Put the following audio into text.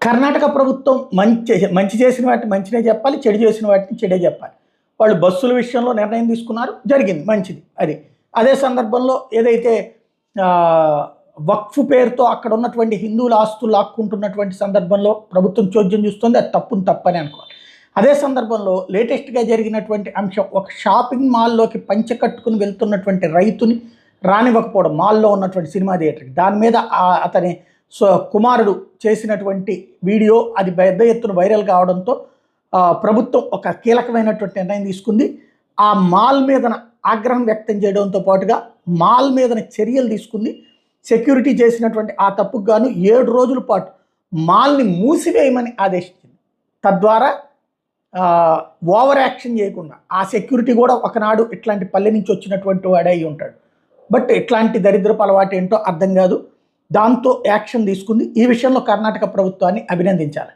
కర్ణాటక ప్రభుత్వం మంచి చేసిన వాటిని మంచినే చెప్పాలి, చెడు చేసిన వాటిని చెడే చెప్పాలి. వాళ్ళు బస్సుల విషయంలో నిర్ణయం తీసుకున్నారు, జరిగింది, మంచిది. అదే సందర్భంలో ఏదైతే వక్ఫ్ పేరుతో అక్కడ ఉన్నటువంటి హిందువుల ఆస్తులు లాక్కుంటున్నటువంటి సందర్భంలో ప్రభుత్వం చోద్యం చూస్తుంది, అది తప్పని అనుకోవాలి. అదే సందర్భంలో లేటెస్ట్గా జరిగినటువంటి అంశం, ఒక షాపింగ్ మాల్లోకి పంచె కట్టుకుని వెళ్తున్నటువంటి రైతుని రానివ్వకపోవడం, మాల్లో ఉన్నటువంటి సినిమా థియేటర్కి, దాని మీద అతని కుమారుడు చేసినటువంటి వీడియో అది పెద్ద ఎత్తున వైరల్ కావడంతో ప్రభుత్వం ఒక కీలకమైనటువంటి నిర్ణయం తీసుకుంది. ఆ మాల్ మీదన ఆగ్రహం వ్యక్తం చేయడంతో పాటుగా మాల్ మీదన చర్యలు తీసుకుంది. సెక్యూరిటీ చేసినటువంటి ఆ తప్పుకు గాను 7 రోజుల పాటు మాల్ని మూసివేయమని ఆదేశించింది. తద్వారా ఓవర్ యాక్షన్ చేయకుండా, ఆ సెక్యూరిటీ కూడా ఒకనాడు ఇట్లాంటి పల్లె నుంచి వచ్చినటువంటి వాడే అయి ఉంటాడు. బట్ ఇట్లాంటి దరిద్రపు అలవాటు ఏంటో అర్థం కాదు, దాంతో యాక్షన్ తీసుకుంది. ఈ విషయంలో కర్ణాటక ప్రభుత్వాన్ని అభినందించాలి.